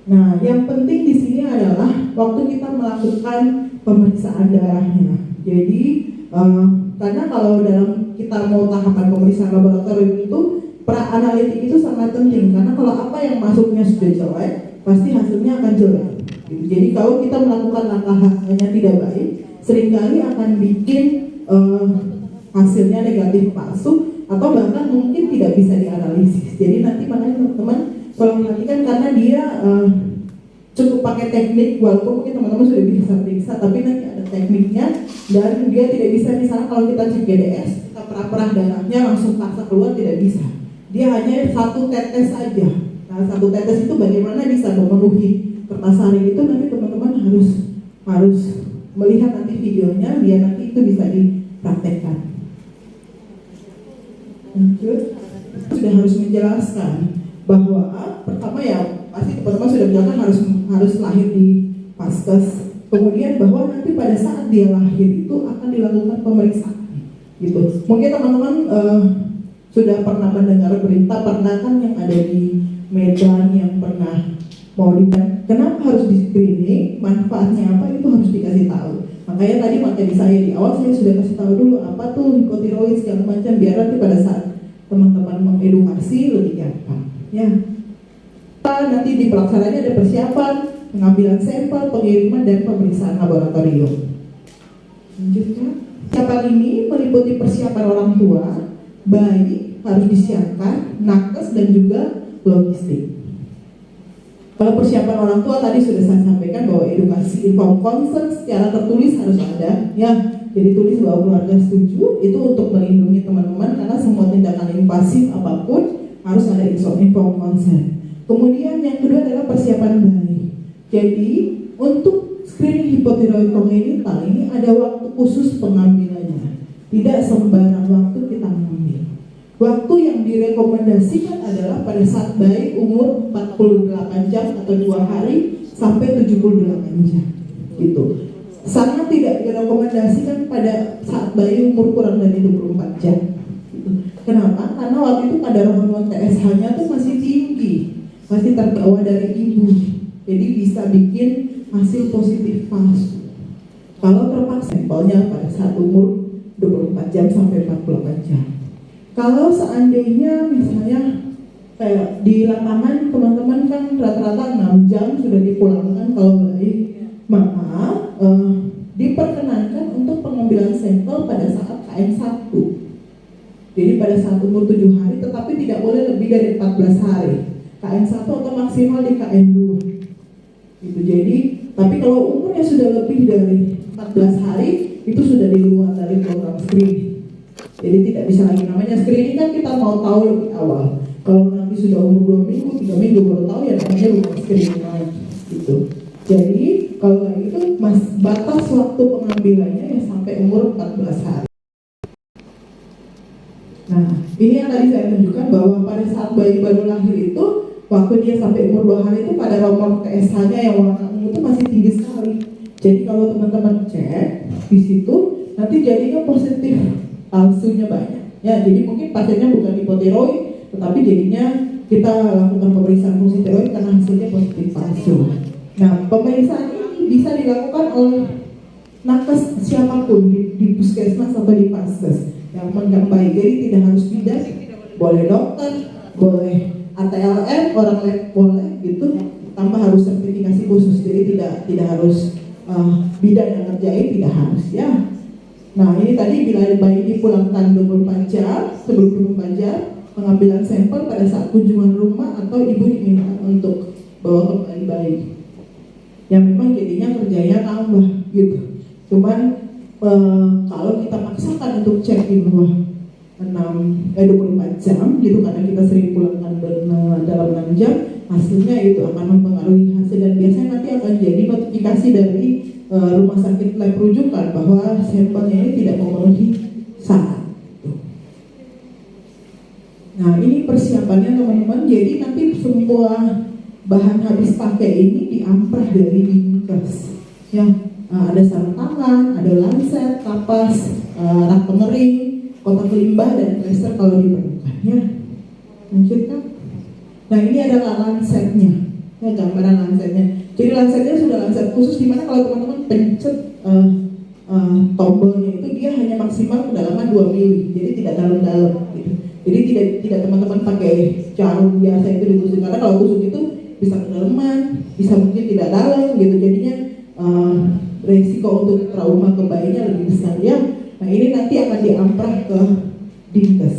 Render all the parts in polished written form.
Nah, yang penting di sini adalah waktu kita melakukan pemeriksaan darahnya. Jadi, karena kalau dalam kita mau tahapan pemeriksaan laboratorium itu, pra-analitik itu sangat penting. Karena kalau apa yang masuknya sudah jelek, pasti hasilnya akan jelek. Jadi kalau kita melakukan langkah-langkahnya tidak baik, seringkali akan bikin hasilnya negatif palsu, atau bahkan mungkin tidak bisa dianalisis. Jadi nanti makanya teman-teman kalau perhatikan, karena dia cukup pakai teknik, walaupun mungkin teman-teman sudah bisa periksa, tapi nanti ada tekniknya, dan dia tidak bisa, misalnya kalau kita cek GDS, kita perah-perah darahnya langsung paksa keluar, tidak bisa. Dia hanya satu tetes saja. Nah, satu tetes itu bagaimana bisa memenuhi kertas hari itu, nanti teman-teman harus melihat nanti videonya, biar nanti itu bisa dipraktekkan. Sudah harus menjelaskan bahwa pertama ya pasti teman-teman sudah menjelaskan harus lahir di Paskes. Kemudian bahwa nanti pada saat dia lahir itu akan dilakukan pemeriksaan, gitu. Mungkin teman-teman sudah pernah mendengar berita pernah kan yang ada di Medan yang pernah mau ditanya kenapa harus di screening, manfaatnya apa, itu harus dikasih tahu. Makanya tadi materi saya di awal saya sudah kasih tahu dulu apa tuh hipotiroid segala macam, biar nanti pada saat teman-teman mengedukasi lebih gampang. Ya. Nanti di pelaksanaannya ada persiapan, pengambilan sampel, pengiriman dan pemeriksaan laboratorium. Lanjutkan. Persiapan ini meliputi persiapan orang tua, bayi harus disiapkan, nakes dan juga logistik. Kalau persiapan orang tua tadi sudah saya sampaikan bahwa edukasi informed consent secara tertulis harus ada, ya. Jadi tulis bahwa keluarga setuju, itu untuk melindungi teman-teman karena semua tindakan invasif apapun harus ada informed consent. Kemudian yang kedua adalah persiapan bayi. Jadi untuk screening hipotiroid kongenital ini ada waktu khusus pengambilannya. Tidak sembarang waktu kita mengambil. Waktu yang direkomendasikan adalah pada saat bayi umur 48 jam atau 2 hari sampai 78 jam. Gitu. Sangat tidak direkomendasikan pada saat bayi umur kurang dari 24 jam. Gitu. Kenapa? Karena waktu itu kadar hormon TSH-nya tuh masih tinggi, masih terbawa dari ibu. Jadi bisa bikin hasil positif palsu. Kalau terpaksa sampelnya pada saat umur 24 jam sampai 48 jam. Kalau seandainya misalnya kayak di lapangan teman-teman kan rata-rata 6 jam sudah dipulangkan kalau baik, maka diperkenankan untuk pengambilan sampel pada saat KN1. Jadi pada saat umur 7 hari, tetapi tidak boleh lebih dari 14 hari. KN1 atau maksimal di KN2. Gitu. Jadi, tapi kalau umurnya sudah lebih dari 14 hari, itu sudah di luar dari program screening. Jadi tidak bisa lagi, namanya screening kan kita mau tahu lebih awal. Kalau nanti sudah umur 2 minggu, 3 minggu baru tahu, ya namanya bukan screening lagi. Gitu. Jadi kalau kayak gitu batas waktu pengambilannya ya sampai umur 14 hari. Nah, ini yang tadi saya tunjukkan bahwa pada saat bayi baru lahir itu, waktu dia sampai umur 2 hari itu pada nomor TSH-nya yang warna ungu itu masih tinggi sekali. Jadi kalau teman-teman cek di situ, nanti jadinya positif palsunya banyak. Ya, jadi mungkin pasiennya bukan hipotiroid, tetapi jadinya kita lakukan pemeriksaan fungsi tiroid karena hasilnya positif palsu. Nah, pemeriksaan ini bisa dilakukan oleh nakes siapapun di puskesmas atau di paskes yang baik. Jadi tidak harus bidan, boleh dokter, boleh ATLM, orang lab boleh gitu, tanpa harus sertifikasi khusus. Jadi tidak harus bidan yang ngerjain, tidak harus ya. Nah, ini tadi bila bayi dipulangkan 24 jam sebelum 24 jam, pengambilan sampel pada saat kunjungan rumah atau ibu diminta untuk bawa kembali bayi. Yang memang jadinya kerjanya tambah gitu. Cuman kalau kita paksakan untuk cek di bawah 24 jam gitu, karena kita sering pulangkan dalam 6 jam, hasilnya itu akan mempengaruhi hasil, dan biasanya nanti akan jadi notifikasi dari rumah sakit lab rujukan bahwa sampelnya ini tidak memenuhi syarat. Nah, ini persiapannya teman-teman. Jadi nanti semua bahan habis pakai ini diamprah dari dinkes. Ya, ada sarung tangan, ada lancet, kapas, rak pengering, kotak limbah dan plester kalau diperlukan. Ya, lanjutkan. Nah, ini adalah lancetnya. Ya, gambaran lancetnya. Jadi lancetnya sudah lancet khusus, dimana kalau teman-teman pencet tombolnya itu dia hanya maksimal kedalaman 2 mili, jadi tidak dalam-dalam gitu. Jadi tidak teman-teman pakai jarum biasa itu ditusuk, karena kalau tusuk itu bisa kedalaman, bisa mungkin tidak dalam gitu, jadinya resiko untuk trauma ke bayinya lebih besar ya. Nah ini nanti akan diamprah ke dinkes.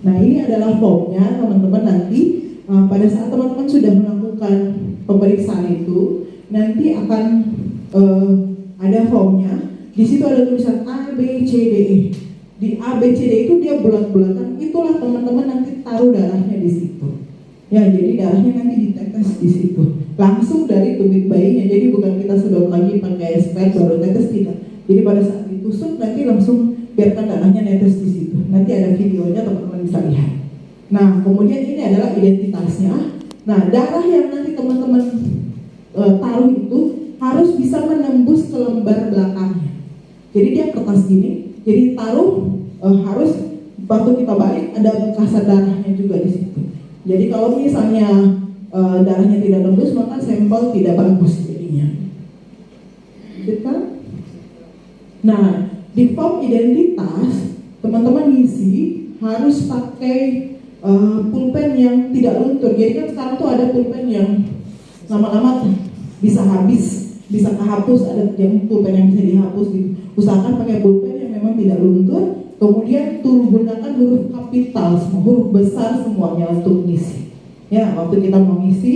Nah ini adalah formnya teman-teman nanti pada saat teman-teman sudah melakukan pemeriksaan itu nanti akan ada formnya. Di situ ada tulisan A, B, C, D, E. Di A, B, C, D itu dia bulat-bulatan. Itulah teman-teman nanti taruh darahnya di situ. Ya, jadi darahnya nanti ditetes di situ. Langsung dari tumit bayinya. Jadi bukan kita sedot lagi pakai spek baru tetes, tidak. Jadi pada saat ditusuk nanti langsung biarkan darahnya netes di situ. Nanti ada videonya, teman-teman bisa lihat. Nah, kemudian ini adalah identitasnya. Nah, darah yang nanti teman-teman taruh itu harus bisa menembus ke lembar belakangnya. Jadi dia kertas gini, jadi taruh harus waktu kita balik ada bekasan darahnya juga di situ. Jadi kalau misalnya darahnya tidak tembus maka sampel tidak bagus jadinya. Gitu? Nah, di form identitas teman-teman ngisi harus pakai pulpen yang tidak luntur. Jadi kan sekarang tuh ada pulpen yang lama-lama bisa habis, bisa kehapus, ada yang pulpen yang bisa dihapus gitu. Usahakan pakai pulpen yang memang tidak luntur. Kemudian gunakan huruf kapital, semua huruf besar semuanya untuk ngisi. Ya, waktu kita mau ngisi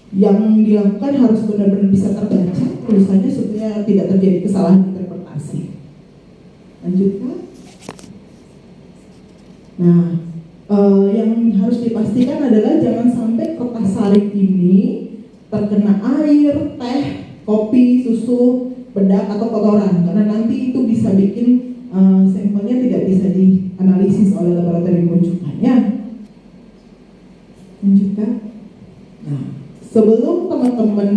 yang dilakukan harus benar-benar bisa terbaca tulisannya supaya tidak terjadi kesalahan interpretasi. Lanjutkan. Nah, yang harus dipastikan adalah jangan sampai kertas saring ini terkena air, teh, kopi, susu, bedak atau kotoran, karena nanti itu bisa bikin sampelnya tidak bisa dianalisis oleh laboratorium rujukannya. Lanjutkan. Nah, sebelum teman-teman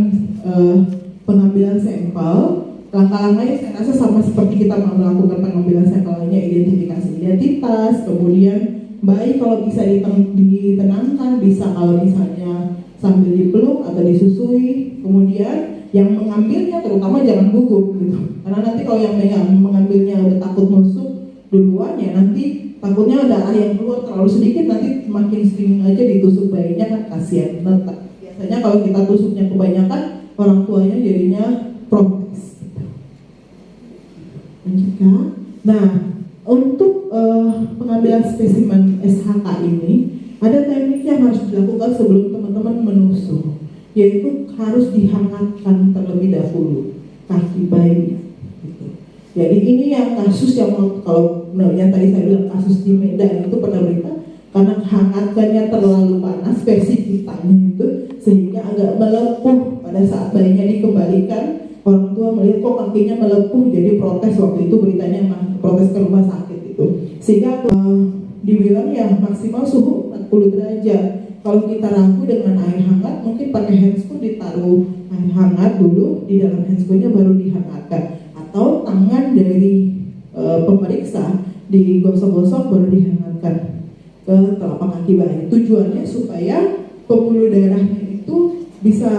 pengambilan sampel, langkah-langkahnya saya rasa sama seperti kita melakukan pengambilan sampel lainnya, identifikasi identitas, kemudian bayi kalau bisa ditenangkan, bisa kalau misalnya sambil dipeluk atau disusui, kemudian yang mengambilnya terutama jangan gugup gitu, karena nanti kalau yang mengambilnya udah takut nusuk duluan ya nanti takutnya darah yang keluar terlalu sedikit, nanti makin sering aja ditusuk bayinya kan kasihan. Nah, biasanya kalau kita tusuknya kebanyakan orang tuanya jadinya protes. Lanjutkan. Nah, untuk pengambilan spesimen SHK ini ada teknik yang harus dilakukan sebelum teman-teman menusuk, yaitu harus dihangatkan terlebih dahulu kaki bayinya. Gitu. Jadi ini yang kasus yang kalau yang tadi saya bilang kasus di Medan itu pernah berita karena hangatkannya terlalu panas versi kitanya itu sehingga agak melepuh pada saat bayinya dikembalikan. Orang tua melihat kok kakinya melepuh, jadi protes waktu itu beritanya protes ke rumah sakit itu. Sehingga dibilang ya maksimal suhu 40 derajat. Kalau kita ragu dengan air hangat, mungkin pakai handscoon ditaruh air hangat dulu di dalam handscoonnya baru dihangatkan. Atau tangan dari pemeriksa digosok-gosok baru dihangatkan ke telapak kaki bayi. Tujuannya supaya pembuluh darahnya itu bisa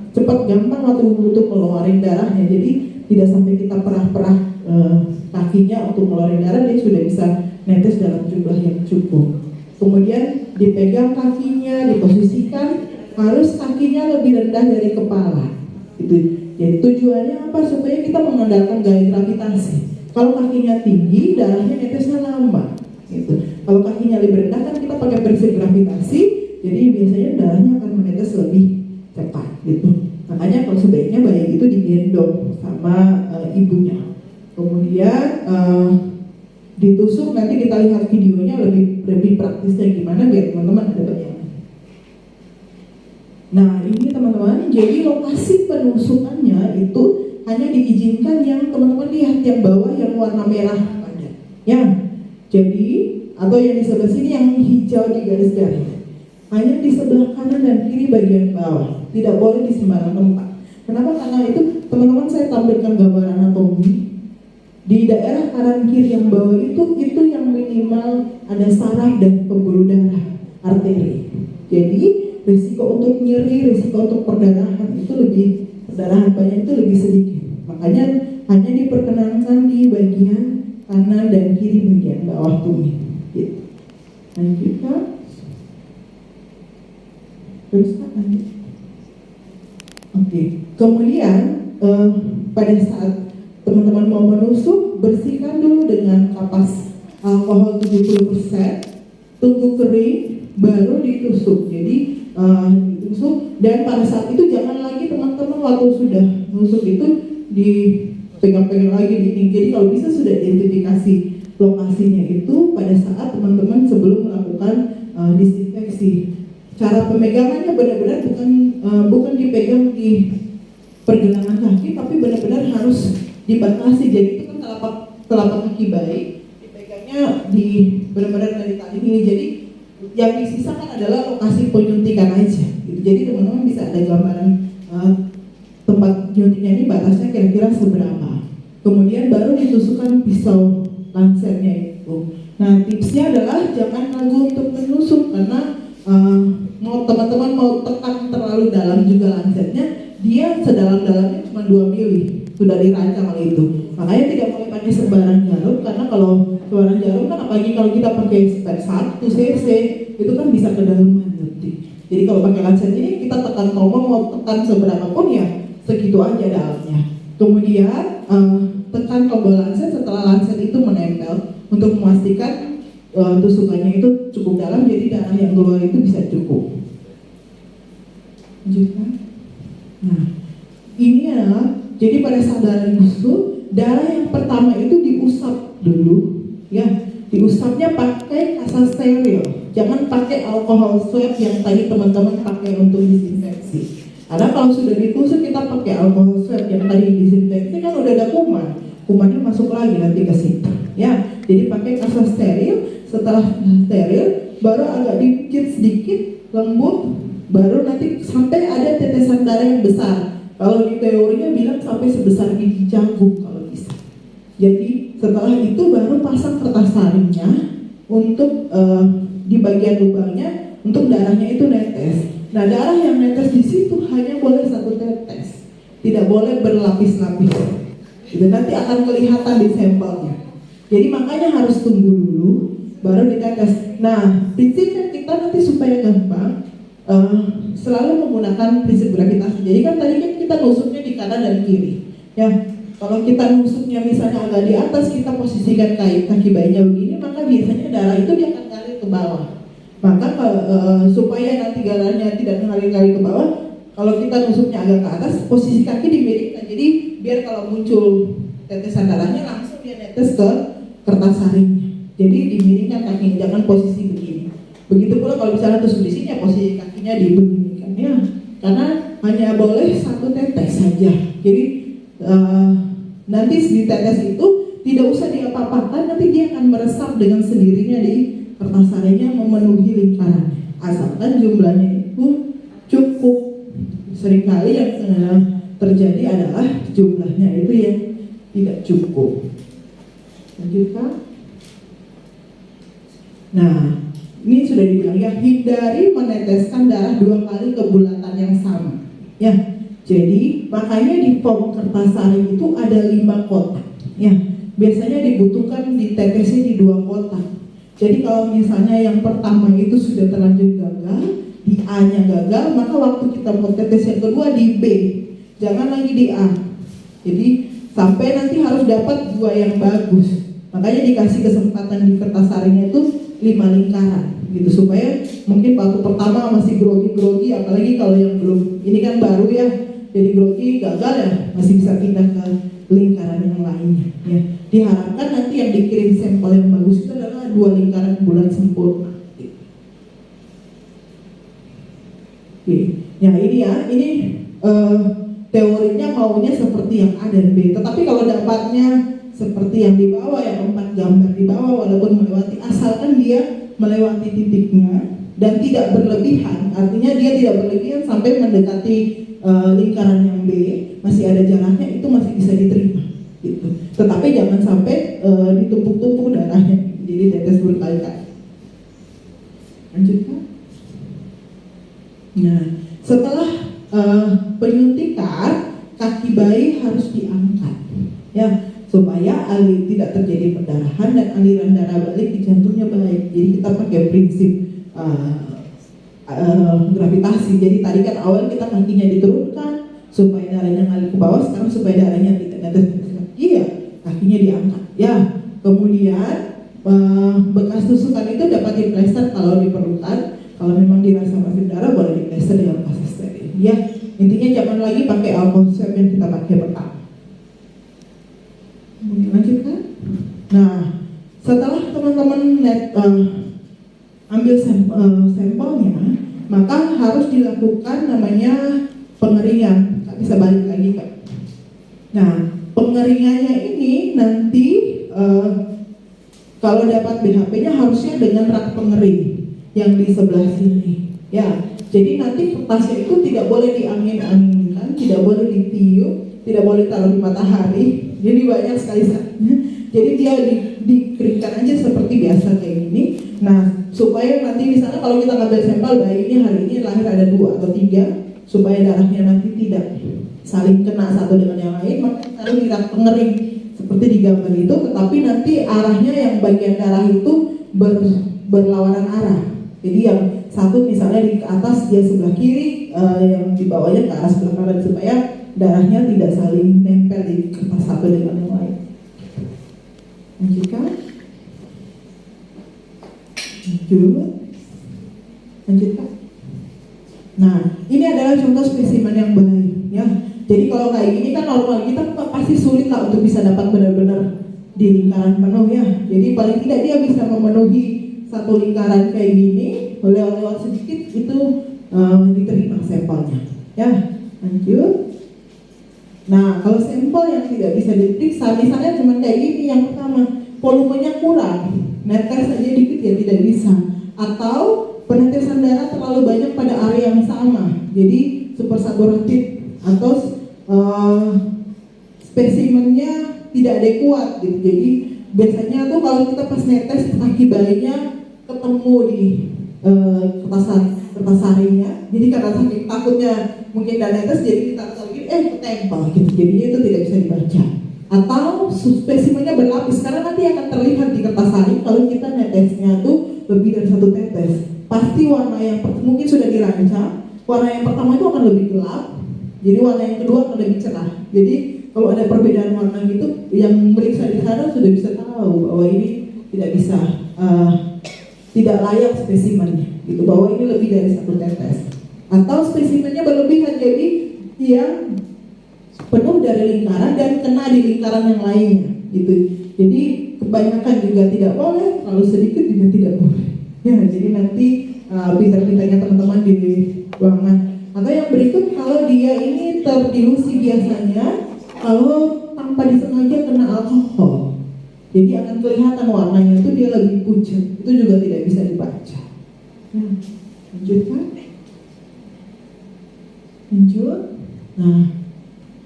cepat gampang waktu untuk ngeluarin darahnya, jadi tidak sampai kita perah-perah kakinya untuk ngeluarin darah, dia sudah bisa netes dalam jumlah yang cukup. Kemudian dipegang kakinya, diposisikan harus kakinya lebih rendah dari kepala. Gitu. Jadi tujuannya apa? Supaya kita mengandalkan gaya gravitasi. Kalau kakinya tinggi, darahnya netesnya lama. Gitu. Kalau kakinya lebih rendah kan kita pakai prinsip gravitasi, jadi biasanya darahnya akan menetes lebih cepat. Gitu. Makanya kalau sebaiknya bayi itu digendong sama ibunya. Kemudian ditusuk, nanti kita lihat videonya lebih praktisnya gimana biar teman-teman ada bayangan. Nah ini teman-teman, jadi lokasi penusukannya itu hanya diizinkan yang teman-teman lihat yang bawah yang warna merah ada. Ya, jadi atau yang di sebelah sini yang hijau di garis-garis. Hanya di sebelah kanan dan kiri bagian bawah, tidak boleh di sembarang tempat. Kenapa? Karena itu teman-teman saya tampilkan gambar anatomi. Di daerah kanan kiri yang bawah itu yang minimal ada saraf dan pembuluh darah. arteri. Jadi risiko untuk nyeri, risiko untuk perdarahan itu perdarahan banyak itu lebih sedikit. Makanya hanya diperkenankan di bagian kanan dan kiri bagian bawah tumit. Gitu. Lanjut Kak. Terus Kak lanjut. Oke. Kemudian pada saat teman-teman mau menusuk, bersihkan dulu dengan kapas alkohol 70%, tunggu kering, baru ditusuk. Jadi ditusuk, dan pada saat itu jangan lagi teman-teman waktu sudah nusuk itu dipegang-pegang lagi di. Jadi kalau bisa sudah identifikasi lokasinya itu pada saat teman-teman sebelum melakukan disinfeksi. Cara pemegangannya benar-benar bukan dipegang di pergelangan kaki, tapi benar-benar harus dibatasi. Jadi itu kan telapak kaki baik, dipegangnya di benar-benar dari tali ini. Jadi yang disisakan adalah lokasi penyuntikan aja. Gitu. Jadi teman-teman bisa ada gambaran tempat nyuntiknya ini batasnya kira-kira seberapa. Kemudian baru ditusukkan pisau lancernya itu. Nah tipsnya adalah jangan ragu untuk menusuk, karena teman-teman mau tekan terlalu dalam juga lancernya, dia sedalam-dalamnya cuma 2 mili, sudah dirancang oleh itu. Makanya tidak boleh pakai sebaran jarum, karena kalau sebaran jarum kan apalagi kalau kita pakai 1 cc itu kan bisa kedalaman nanti. Jadi kalau pakai lancer ini kita tekan tombol, mau tekan seberapa pun ya segitu aja dalamnya. Kemudian tekan tombol lancer setelah lancer itu menempel untuk memastikan tusukannya itu cukup dalam, jadi darah yang keluar itu bisa cukup. Lanjutkan. Nah, ini adalah jadi pada saat darah busuk, darah yang pertama itu diusap dulu, ya. Diusapnya pakai kasa steril, jangan pakai alkohol swab yang tadi teman-teman pakai untuk disinfeksi. Karena kalau sudah ditusuk kita pakai alkohol swab yang tadi disinfeksi kan udah ada kumannya masuk lagi nanti ke situ, ya. Jadi pakai kasa steril. Setelah steril, baru agak dipijit sedikit, lembut, baru nanti sampai ada tetesan darah yang besar. Kalau di teorinya bilang sampai sebesar biji jagung kalau bisa. Jadi setelah itu baru pasang kertas saringnya untuk di bagian lubangnya untuk darahnya itu netes. Nah darah yang netes di situ hanya boleh 1 tetes, tidak boleh berlapis-lapis. Itu nanti akan kelihatan di sampelnya. Jadi makanya harus tunggu dulu baru ditetes. Nah prinsipnya kita nanti supaya gampang selalu menggunakan prinsip gravitasi. Jadi kan tadi kan kita nusuknya di kanan dan kiri, ya. Kalau kita nusuknya misalnya agak di atas, kita posisikan kaki bayinya begini, maka biasanya darah itu dia akan ngalir ke bawah. Maka supaya nanti darahnya tidak ngalir ke bawah, kalau kita nusuknya agak ke atas, posisi kaki dimiringkan. Jadi biar kalau muncul tetesan darahnya langsung dia netes ke kertas saringnya. Jadi dimiringkan kakinya, jangan posisi begini. Begitu pula kalau misalnya tusuk di sini, posisi kakinya dibeginikan, ya. Karena hanya boleh 1 tetes saja. Jadi nanti di tetes itu tidak usah diapa-apakan, nanti dia akan meresap dengan sendirinya di kertas saringnya memenuhi lingkaran. Asalkan jumlahnya itu cukup. Seringkali yang terjadi adalah jumlahnya itu yang tidak cukup. Lanjutkan. Nah, ini sudah dibilang ya, hindari meneteskan darah 2 kali ke bulatan yang sama. Ya, jadi makanya di form kertas saring itu ada 5 kotak. Ya, biasanya dibutuhkan ditetesnya di 2 kotak. Jadi kalau misalnya yang pertama itu sudah terlanjur gagal, di A-nya gagal, maka waktu kita mau tetes yang kedua di B, jangan lagi di A. Jadi sampai nanti harus dapat 2 yang bagus. Makanya dikasih kesempatan di kertas saringnya itu 5 lingkaran gitu, supaya mungkin waktu pertama masih grogi, apalagi kalau yang belum, ini kan baru ya, jadi grogi gagal ya masih bisa pindah ke lingkaran yang lainnya, ya. Diharapkan nanti yang dikirim sampel yang bagus itu adalah 2 lingkaran bulat sempurna. Oke, ya ini ya, ini teorinya maunya seperti yang A dan B, tetapi kalau dapatnya seperti yang di bawah, yang 4 gambar di bawah, walaupun melewati, asalkan dia melewati titiknya dan tidak berlebihan, artinya dia tidak berlebihan sampai mendekati lingkaran yang B, masih ada jaraknya, itu masih bisa diterima gitu. Tetapi jangan sampai ditumpuk-tumpuk darahnya, jadi tetes berkali-kali. Lanjutkan. Nah, setelah penyuntikan, kaki bayi harus diangkat, ya, supaya tidak terjadi perdarahan dan aliran darah balik di jantungnya baik. Jadi kita pakai prinsip gravitasi. Jadi tadi kan awal kita kakinya diturunkan supaya darahnya ngalir ke bawah, sekarang supaya darahnya tidak netes ke kaki, ya kakinya diangkat. Ya, kemudian bekas tusukan itu dapat diplester kalau diperlukan. Kalau memang dirasa masih darah, boleh diplester dengan pasta steril. Ya, intinya jangan lagi pakai alcohol swab yang kita pakai pertama. Mungkin lanjutkan. Nah, setelah teman-teman ambil sampelnya, maka harus dilakukan namanya pengeringan. Tak bisa balik lagi, Kak. Nah, pengeringannya ini nanti kalau dapat BHP-nya harusnya dengan rak pengering yang di sebelah sini. Ya, jadi nanti kertasnya itu tidak boleh diangin-anginkan, tidak boleh ditiup, tidak boleh taruh di matahari. Jadi banyak sekali saatnya. Jadi dia dikeringkan aja seperti biasa kayak gini. Nah, supaya nanti misalnya kalau kita ngambil sampel bayinya hari ini lahir ada 2 atau 3, supaya darahnya nanti tidak saling kena satu dengan yang lain, maka taruh di rak pengering seperti di gambar itu. Tetapi nanti arahnya yang bagian darah itu berlawanan arah. Jadi yang satu misalnya di atas dia sebelah kiri, yang di bawahnya ke arah sebelah kanan, supaya darahnya tidak saling nempel di kertas satu dengan yang lain. Lanjutkan. Lanjutkan. Nah, ini adalah contoh spesimen yang baik, ya. Jadi kalau kayak gini kan normal, kita pasti sulit lah untuk bisa dapat benar-benar di lingkaran penuh, ya. Jadi paling tidak dia bisa memenuhi satu lingkaran kayak gini, lewat sedikit itu diterima sampelnya, ya. Lanjut. Nah, kalau sampel yang tidak bisa diperiksa, misalnya cuma kayak gini, yang pertama volumenya kurang, netes saja dikit ya tidak bisa, atau penetesan darah terlalu banyak pada area yang sama, jadi supersaturated, atau spesimennya tidak adekuat gitu. Jadi biasanya tuh kalau kita pas netes kaki bayinya ketemu di kertas harinya, jadi karena saking takutnya mungkin dan netes, jadi kita lagi ketempel gitu, jadinya itu tidak bisa dibaca. Atau spesimennya berlapis, karena nanti akan terlihat di kertas hari kalau kita netesnya tuh lebih dari 1 tetes, pasti warna yang mungkin sudah dirancang, warna yang pertama itu akan lebih gelap, jadi warna yang kedua akan lebih cerah. Jadi kalau ada perbedaan warna gitu, yang meriksa di sana sudah bisa tahu bahwa ini tidak bisa, tidak layak spesimennya, gitu, bahwa ini lebih dari 1 tetes. Atau spesimennya berlebihan, jadi yang penuh dari lingkaran dan kena di lingkaran yang lainnya, gitu. Jadi kebanyakan juga tidak boleh, terlalu sedikit juga tidak boleh. Ya, jadi nanti pintar-pintarnya teman-teman di ruangan. Atau yang berikut, kalau dia ini terdilusi biasanya, kalau tanpa disengaja kena alkohol, jadi akan kelihatan warnanya itu dia lebih pucat, itu juga tidak bisa dibaca. Nah, lanjutkan. Lanjut. Nah,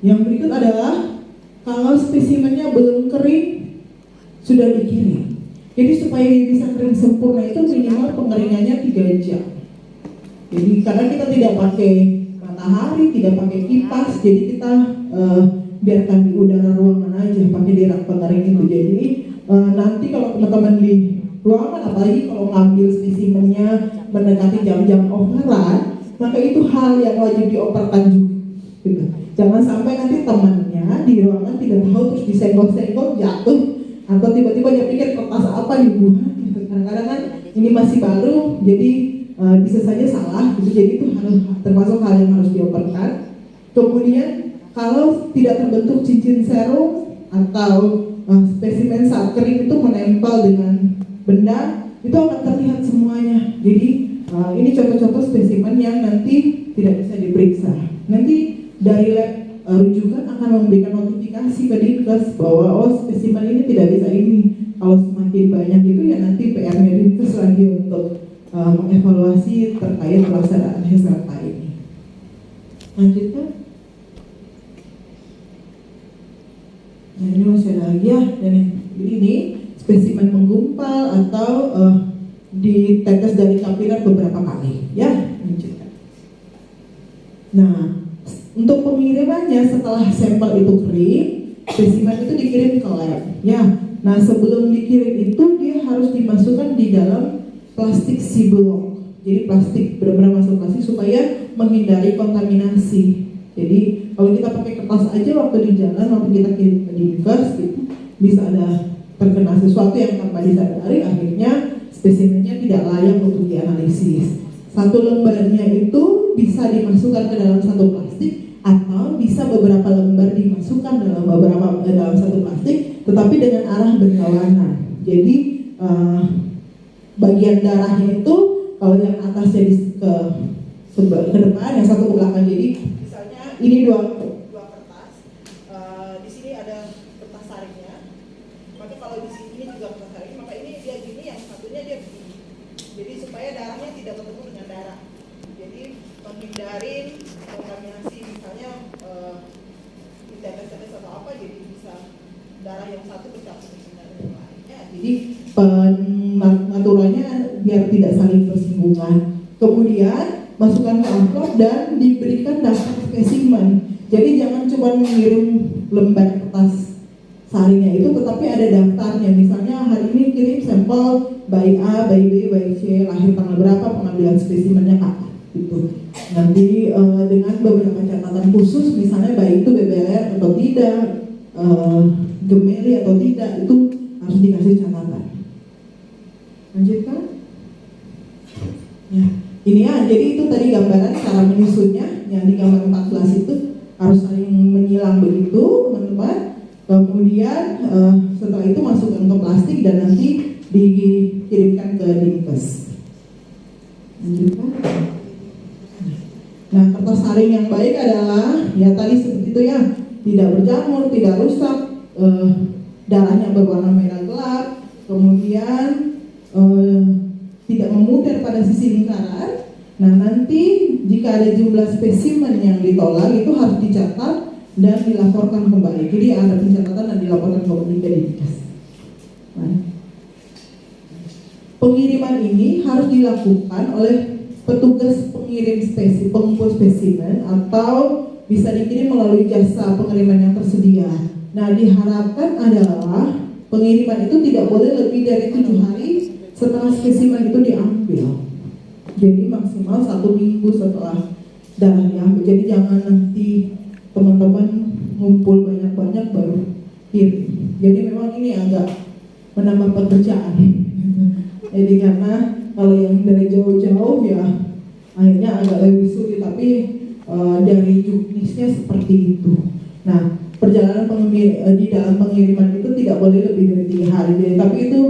yang berikut adalah kalau spesimennya belum kering, sudah dikirim. Jadi supaya dia bisa kering sempurna itu minimal pengeringannya 3 jam. Jadi karena kita tidak pakai matahari, tidak pakai kipas, jadi kita biarkan di udara ruangan aja, pakai di rak pengering itu. Jadi nanti kalau teman-teman di ruangan, apalagi kalau ngambil spesimennya mendekati jam-jam overrun, maka itu hal yang wajib dioperkan juga. Gitu. Jangan sampai nanti temannya di ruangan tidak tahu terus disenggol-senggol jatuh, atau tiba-tiba dia pikir kertas apa dibuang. Gitu. Kadang-kadang kan ini masih baru, jadi bisa saja salah. Gitu. Jadi itu harus termasuk hal yang harus dioperkan. Kemudian kalau tidak terbentuk cincin serum atau spesimen saat kering itu menempel dengan benda, itu akan terlihat semuanya. Jadi ini contoh-contoh spesimen yang nanti tidak bisa diperiksa. Nanti dari lab rujukan akan memberikan notifikasi ke Dinkes bahwa spesimen ini tidak bisa ini. Kalau semakin banyak itu ya nanti PR-nya Dinkes lagi untuk mengevaluasi terkait pelaksanaan HESRATA ini. Lanjutkan. Nah, ini masih ada lagi ya, dan ini spesimen menggumpal atau ditetes dari kapiler beberapa kali, ya. Lanjutkan. Nah, untuk pengirimannya setelah sampel itu kering, spesimen itu dikirim ke lab. Ya, nah sebelum dikirim itu dia harus dimasukkan di dalam plastik Ziploc. Jadi plastik benar-benar masuk plastik supaya menghindari kontaminasi. Jadi kalau kita pakai kertas aja waktu di jalan, waktu kita kirim ke dinkes gitu, bisa ada terkena sesuatu yang tanpa disadari, akhirnya spesimennya tidak layak untuk dianalisis. Satu lembarnya itu bisa dimasukkan ke dalam satu plastik atau bisa beberapa lembar dimasukkan dalam satu plastik, tetapi dengan arah berlawanan. Jadi bagian darahnya itu kalau yang atasnya ke depan, yang satu ke belakang. Jadi misalnya ini dua kertas, di sini ada kertas saringnya. Maka kalau di sini juga kertas saring, maka ini dia gini, yang satunya dia begini. Jadi supaya darahnya tidak ketemu dengan darah. Jadi menghindarin kontaminasi, misalnya ditetes atau apa, jadi bisa darah yang satu bercampur dengan yang lainnya. Jadi pengaturannya biar tidak saling bersinggungan. Kemudian masukkan ke amplop dan diberikan daftar spesimen. Jadi jangan cuma mengirim lembar kertas saringnya itu, tetapi ada daftarnya. Misalnya hari ini kirim sampel bayi A, bayi B, bayi C, lahir tanggal berapa, pengambilan spesimennya kapan, gitu. Nanti dengan beberapa catatan khusus, misalnya bayi itu BBLR atau tidak, gemeli atau tidak, itu harus dikasih catatan. Lanjutkan. Ya, ini ya, jadi itu tadi gambaran cara menyusunnya. Yang di gambar 14 itu harus saling menyilang begitu, teman-teman. Kemudian setelah itu masukkan ke plastik dan nanti dikirimkan ke dinkes. Lanjutkan. Nah, kertas saring yang baik adalah ya tadi seperti itu ya, tidak berjamur, tidak rusak, darahnya berwarna merah gelap, kemudian tidak memudar pada sisi lingkaran. Nah, nanti jika ada jumlah spesimen yang ditolak itu harus dicatat dan dilaporkan kembali. Jadi ada pencatatan dan dilaporkan kembali ke dinkes. Nah, pengiriman ini harus dilakukan oleh petugas pengirim pengumpul spesimen atau bisa dikirim melalui jasa pengiriman yang tersedia. Nah, diharapkan adalah pengiriman itu tidak boleh lebih dari 7 hari setelah spesimen itu diambil. Jadi maksimal 1 minggu setelah darah diambil. Jadi jangan nanti teman-teman ngumpul banyak-banyak baru kirim. Jadi memang ini agak menambah pekerjaan. Jadi karena kalau yang dari jauh-jauh ya akhirnya agak lebih sulit, tapi dari juknisnya seperti itu. Nah, perjalanan di dalam pengiriman itu tidak boleh lebih dari 3 hari. Jadi, tapi itu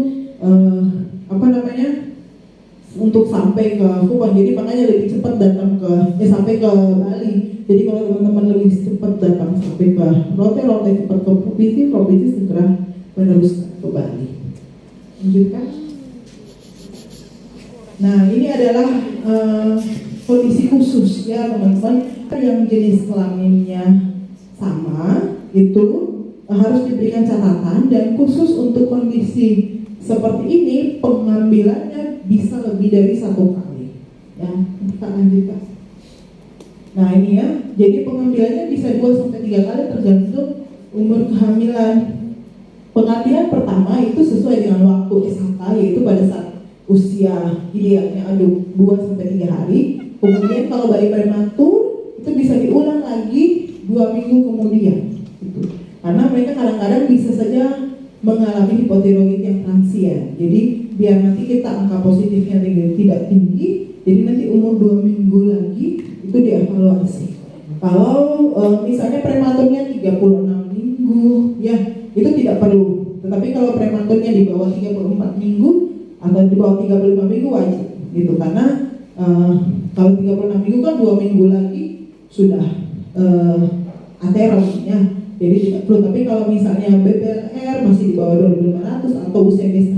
untuk sampai ke Kupang, jadi makanya lebih cepat datang sampai ke Bali. Jadi kalau teman-teman lebih cepat datang sampai ke Rote cepat ke provinsi segera meneruskan ke Bali. Lanjutkan. Nah, ini adalah kondisi khusus ya teman-teman, yang jenis kelaminnya sama itu harus diberikan catatan, dan khusus untuk kondisi seperti ini pengambilannya bisa lebih dari 1 kali. Ya, kita lanjutkan. Nah ini ya, jadi pengambilannya bisa 2-3 kali tergantung umur kehamilan. Pengambilan pertama itu sesuai dengan waktu SHK, yaitu pada saat usia idealnya 2-3 hari. Kemudian kalau bayi prematur itu bisa diulang lagi 2 minggu kemudian gitu. Karena mereka kadang-kadang bisa saja mengalami hipotiroid yang transien. Jadi biar nanti kita angka positifnya tidak tinggi, jadi nanti umur 2 minggu lagi itu dievaluasi. Kalau misalnya prematurnya 36 minggu ya itu tidak perlu. Tetapi kalau prematurnya di bawah 34 minggu atau di bawah 35 minggu wajib gitu, karena kalau 36 minggu kan 2 minggu lagi sudah ateros ya, jadi tidak perlu. Tapi kalau misalnya BBLR masih di bawah 2500 atau usia